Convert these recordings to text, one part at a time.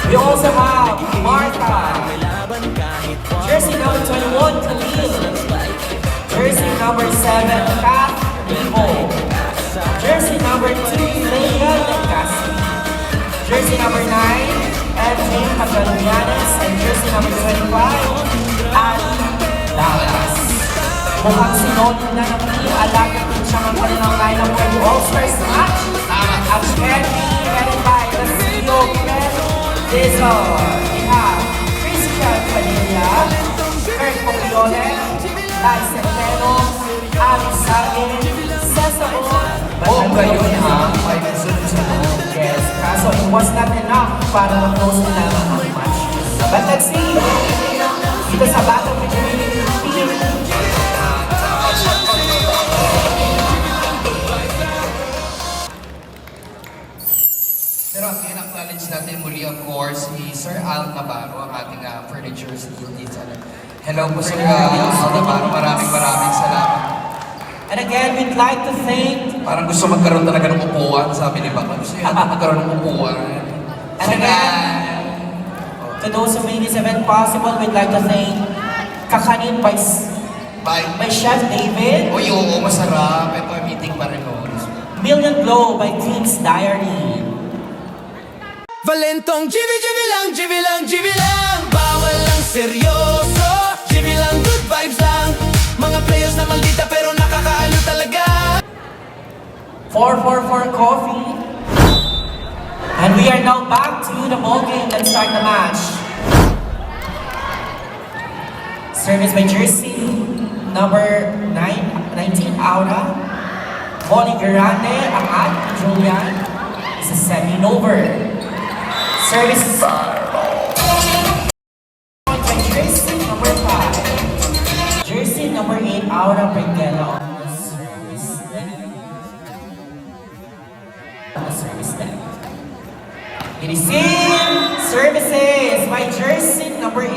We also have Martha. Jersey number 21, Khalil. Jersey number 7, Kat Rivo. Jersey number 2, Leia Cassie. Jersey number 9, MJ Magallanes. And jersey number 25, Ali Dallas. Mukhang sinodin na ng team. Alagad din siya ng kanilang lineup for the All-Stars match. At headed by the CEO, Ken Dizzo. We have Christian Padilla, Kurt Poglione, Lai Centeno, Ali Sagin, Cesar Buong kayo ha, may sunod-sunod. Yes, kaso it was not enough para ma-close nila ang match. But let's see, dito sa Battle between team. Pero at in-acknowledge natin muli of course si Sir Al Navarro, ang ating furniture stylist. Hello po Sir Al Navarro, maraming salamat. And again, we'd like to thank... Parang gusto magkaroon talaga ng upuan, sabi ni Baka. Gusto yata magkaroon ng upuan. And again, to those who made this event possible, we'd like to thank Kakanin by Chef David. Uy, oo, masarap. Ito ay meeting pa rin. Million Glow by Queen's Diary. Valentong GB lang bawal lang seryoso, GB lang good vibes lang. Mga players na maldita pero nakakaano talaga. 444 Coffee. And we are now back to the ball game. Let's start the match. Service by Jersey number 19 Aura. Volley Grande, Amat, Julian. This is semi-over. Service by Jersey number 5. Jersey number 8, Aura Brigela on the service deck. On the service deck. Receive services by Jersey number 8.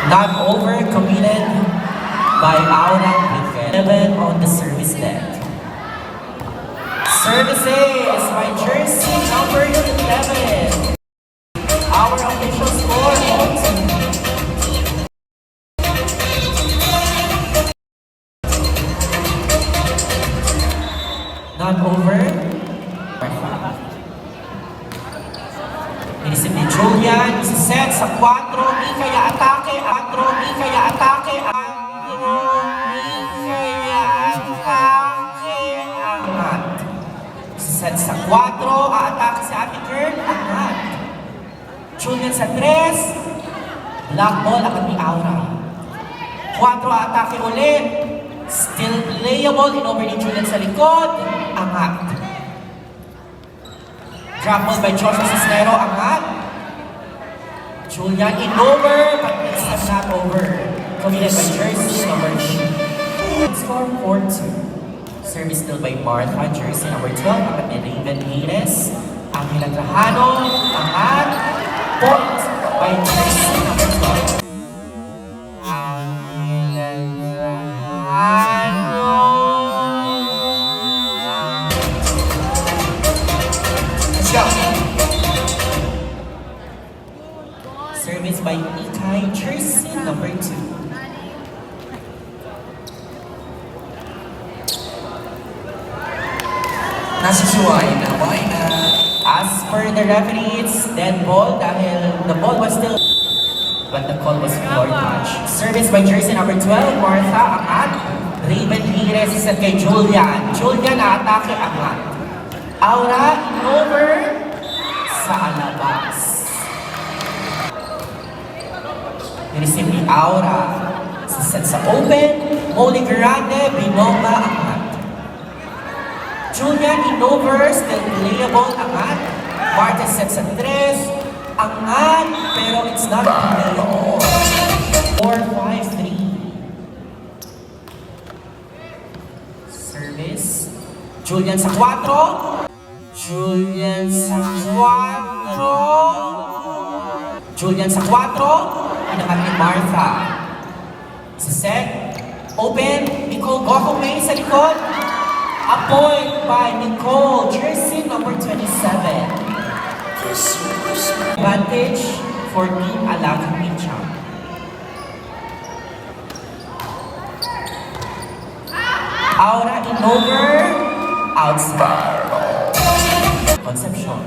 Not over committed by Aura Brigela on the service deck. Services by Jersey number 11. Our official score is not over. Inisip ni Julian, isiset sa 4, ikaya atake, angat. Isiset sa 4, aatake si Ate Girl, angat. Julian sa 3, black ball agad ni Aura. 4, atake ulit. Still playable, in-over ni Julian sa likod, angat. Drop ball by Joshua Cisnero, angat. Julian in-over, but it's not over. Committed by Jersey number 2. Score 4-2. Service still by Martha, Jersey number 12, angat ni Raven Hayes. Angela Trajano, angat. Point by Jersey number 12. Let's go. Service by Ikay, Jersey number 2. Nasisuwain na, why na? As per the referee, it's dead ball dahil the ball was still, but the call was floor touch. Service by Jersey number 12, Martha, angat. Raven Hires isa kay Julian. Julian na-atake, angat. Aura, in-over sa alabas. Nireceive ni Aura. Siset sa open. Molly Grande, Binoma, angat. Julian in-over, still playable, angat. Marta set sa 3, angat, pero it's not playable. 4-5-3. Service. Julian sa 4. Julian sa 4. Julian sa 4. Inangat ni Martha. Sa set, open, Nicole Gokome sa likod. A point by Nicole, jersey number 27. Advantage for Team Alagang Pinchang. Aura in over, outside. Concepcion.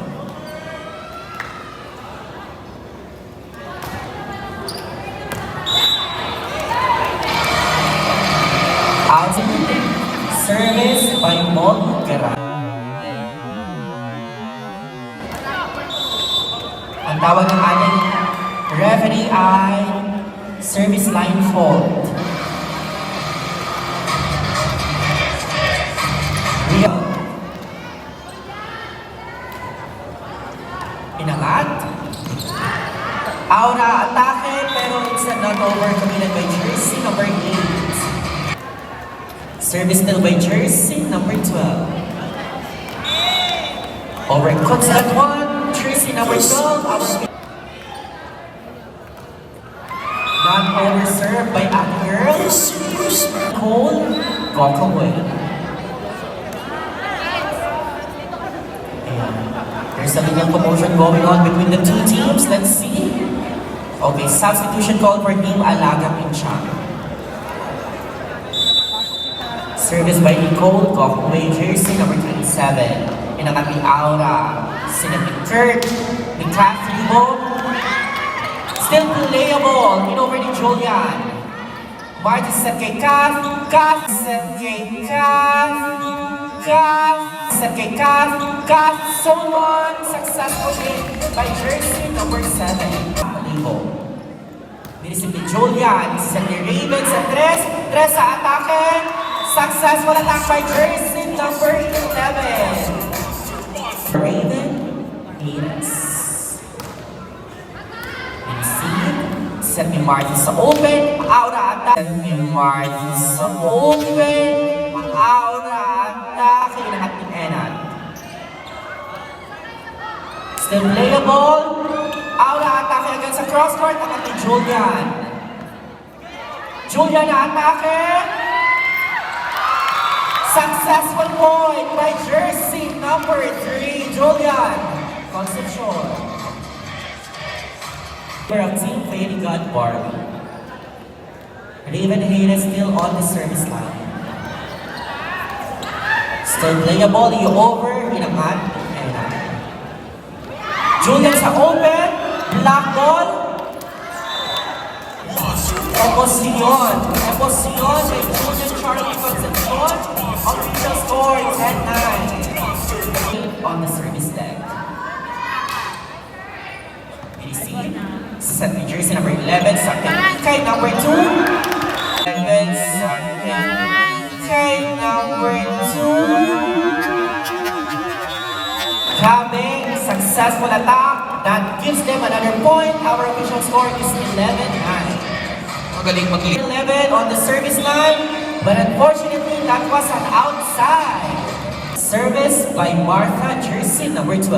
Outside. Service by Mon Garan. Ang tawag ng ating referee ay service line fault. Inangat. Aura atake pero it's not over committed by jersey number 8. Service still by jersey number 12. Overcooked that one. Jersey number 12. Not overserved by a girl. Cole Gokaway. There's a little commotion going on between the two teams. Let's see. Okay, substitution call for Team Alagang Pinchang. Service by Nicole Gokaway, jersey number 27. Inangat ni Aura. Sinat ni Kurt. Ni Catherine Bo. Still playable. In over ni Julian. Marty set kay Kath. Kath set kay Kath. Kath set kay Kath. Kath someone successfully by jersey number 7. Malibo. Binisip ni Julian. Set ni Raven sa 3. 3 sa atake. Successful attack by jersey number 11. Raven Venus. Set ni Martin sa open. Aura attack. Set ni Martin sa open. Aura attack. Hinahat ni Enan. Still playable. Aura attack agad sa crosscourt. Attack ni Julian. Julian na atake. Successful point by jersey number 3, Julian Concepcion. Of Team Lady God Barbie. Raven Haynes still on the service line. Still playable, you over, inangat, and Julian sa open, black ball. Eposiyon by Julian Charlie Concepcion. Official score 10-9. On the service deck. Receive. Set ni jersey number 11 sa kay number 2. 11 sa kay number 2. Having successful attack that gives them another point. Our official score is 11-9. Magaling mag 11 on the service line, but unfortunately that was an outside. Service by Martha, jersey number 12.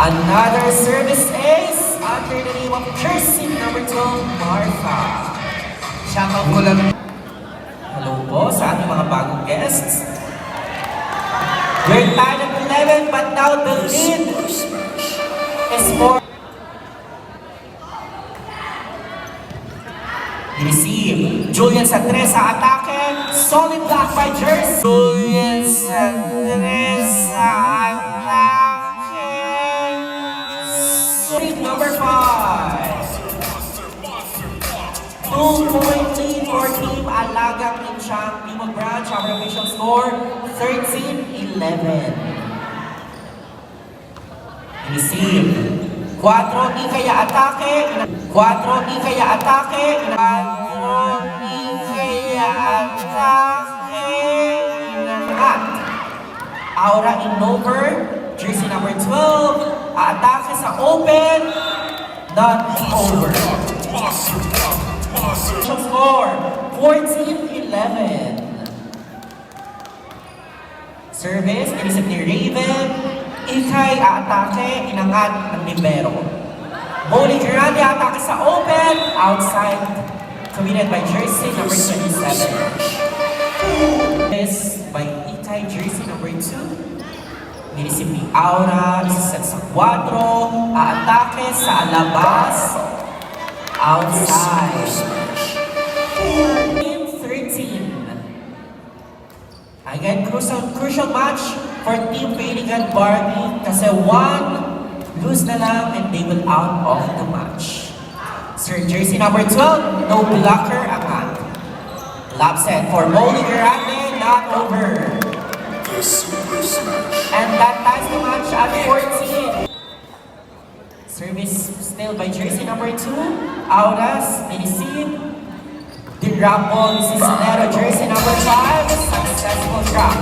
Another service ace under the name of jersey number 12, Martha. Shoutout ko lang. Hello po sa ating mga bagong guests. We're tied at 11, but now the lead is for receive. Julian sa 3 sa atake. Solid block by jersey. Julian sa 3 sa atake. Street number 5. 2-point lead for Team Alagang Pinchang. Team of Branch, our official score, 13-11. Receive. 4 ikaya atake. 4 ikaya atake. 4 ikaya atake. At Aura in over. Jersey number 12. Atake sa open. Not over. Score 14-11. Service, inisip ni Raven. Ikay atake, inangat ng libero. Molly Grande atake sa open, outside committed by jersey number 27. Is by Itay, jersey number 2. Nilisip ni Aura, isaset sa 4, aatake sa labas, outside. Team 13. Again, crucial match for Team Pelican Barbie kasi 1 lose na lang and they will out of the match. Sir, jersey number 12, no blocker, angat. Lap set for Molly Grande, not over. And that ties the match at 14. Service still by jersey number 2, Auras, Nilisip. The drop ball is Cisnero, jersey number 5, successful drop.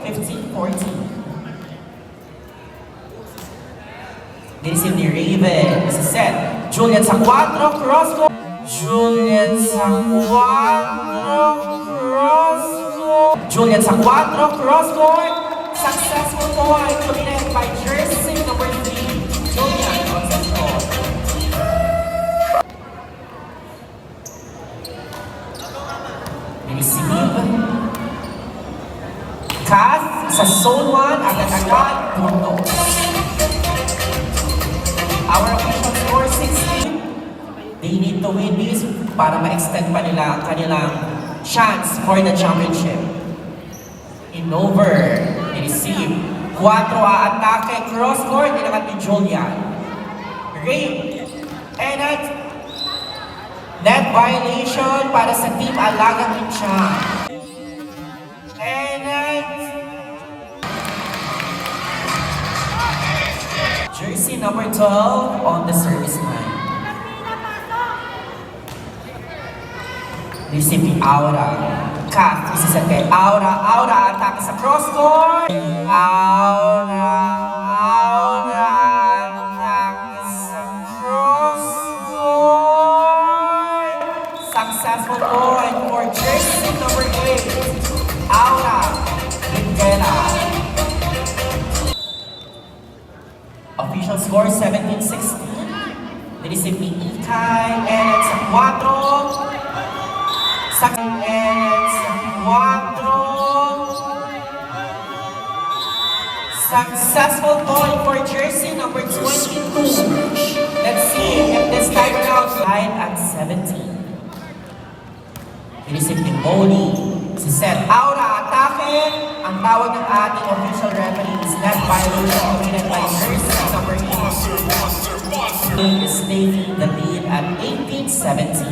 15-14. Nilisip ni Raven, this is set. Julian sa 4, cross goal. Julian sa 4, cross goal. Julian sa 4, cross court. Successful point committed by jersey number 3, Julian Concepcion. Nilisip. Kath sa zone 1, agad-agad, punto. Our official score 16. They need to win this para ma-extend pa nila kanilang chance for the championship. In over, nilisip. 4 aatake, cross court, nilakat ni Julian. Rape. And at net violation para sa Team Alagang Inchang. And at jersey number 12 on the service line. Nilisip ni Aura. Kat, isiset kay Aura. Aura, atake sa cross court. Aura, atake sa cross court. Successful point for jersey number 8, Aura Rindela. Official score 17-16. Nilisip ni Ikay. And sa 4. Successful point for jersey number 22. Let's see if this time around tied at 17. Nilisip ni Moni. Si Seth Aura, atake. Ang tawag ng ating official referee is net violation committed by jersey number 8. Is taking the lead at 18-17.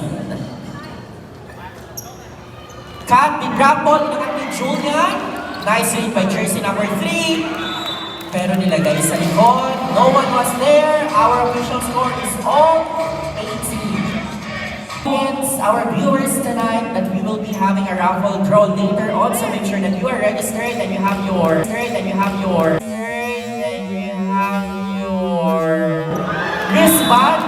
Kat, the drop ball, inakat ni Julian. Nice read by jersey number 3. Pero nilagay sa likod. No one was there. Our official score is all 18. Our viewers tonight that we will be having a raffle draw later on. So make sure that you are registered and you have your wristband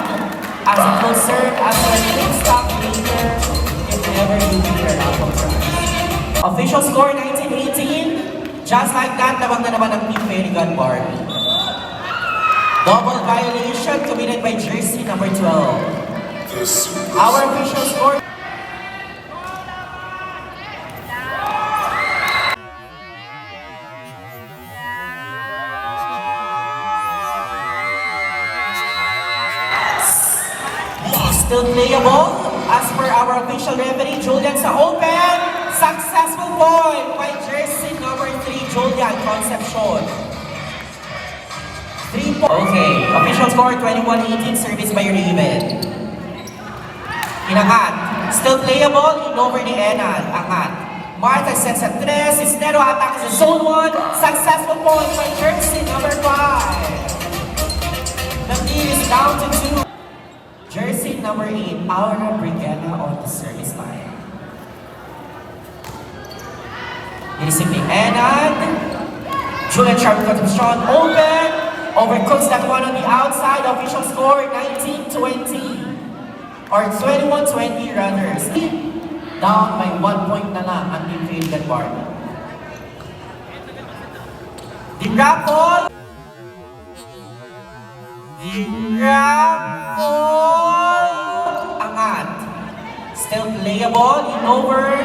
as it will serve as a link stock later if ever you win a raffle prize. Official score 19-18. Just like that, labang na naman ang Team Pelican Barbie. Double violation committed by jersey number 12. Our official score. Still playable as per our official referee, Julian sa open. Successful point by jersey number 3, Julian Concepcion. 3 points. Okay, official score 21-18, service by Raven. Inangat. Still playable, in over ni Enan. Angat. Martha sets at 3, Cisnero attack sa zone 1. Successful point by jersey number 5. The lead is down to 2. Jersey number 8, Aura Brigada on the service line. Nilisip ni Enan. Julian Sharp Concepcion open. Overcooks that one on the outside. Official score 19-20. Or 21-20 rather. Down by 1 point na lang ang Team Pelican Barbie. The grab ball. The grab ball. Ang Still playable, in over.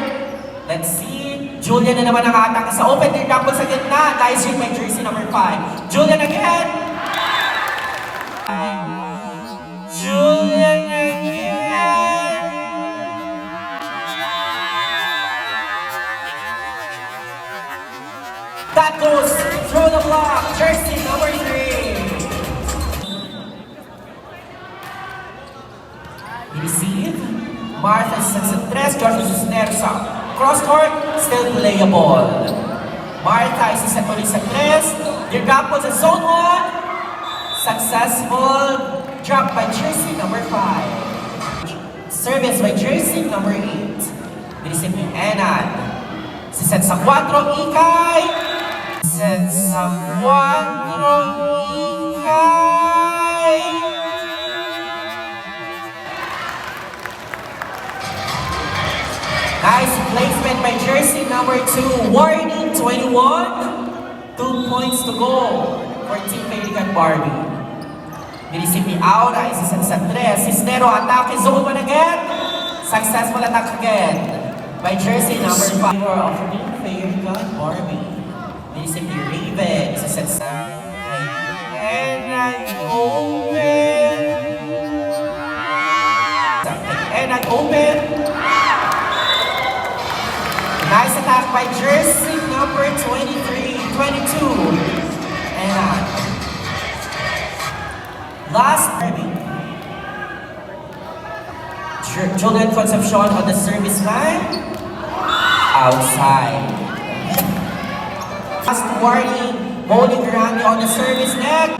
Let's see. Julian na naman ang atake sa open. They're double sa gitna. Nice hit by jersey number 5. Julian again. Julian again. That goes through the block. Jersey number 3. Receive. Martha sa 3. George Cisneros sa cross court. Still playable. Martha isa ulit sa 3. Their drop was a zone 1. Successful drop by jersey number 5. Service by jersey number 8. Receive ni Enan. Siset sa 4. Ikay. Set sa 4. Ikay. Nice placement by jersey number 2. Warning 21. 2 points to go for Team Pelican Barbie. Nilisip ni Aura, isa sa 3. Cisnero atake, zone 1 again. Successful attack again by jersey number 5 of Team Pelican Barbie. Nilisip ni Raven, isa sa 3. And I open. And I open. Nice attack by jersey number 22. And last serving. Julian Concepcion on the service line. Outside. Last warning. Molly Grande on the service net.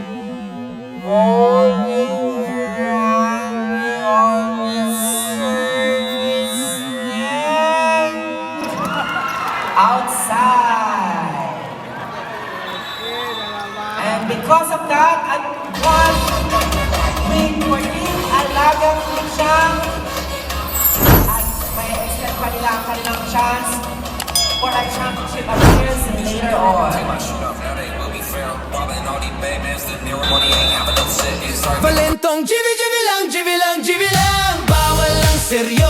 Molly Grande on the service net. Outside. And because of that, at one win for Team Alagang Luchang. At may extend pa nila ang kanilang chance for a championship appearance later on. Valentong GB lang, GB lang, GB lang. Bawal lang seryoso.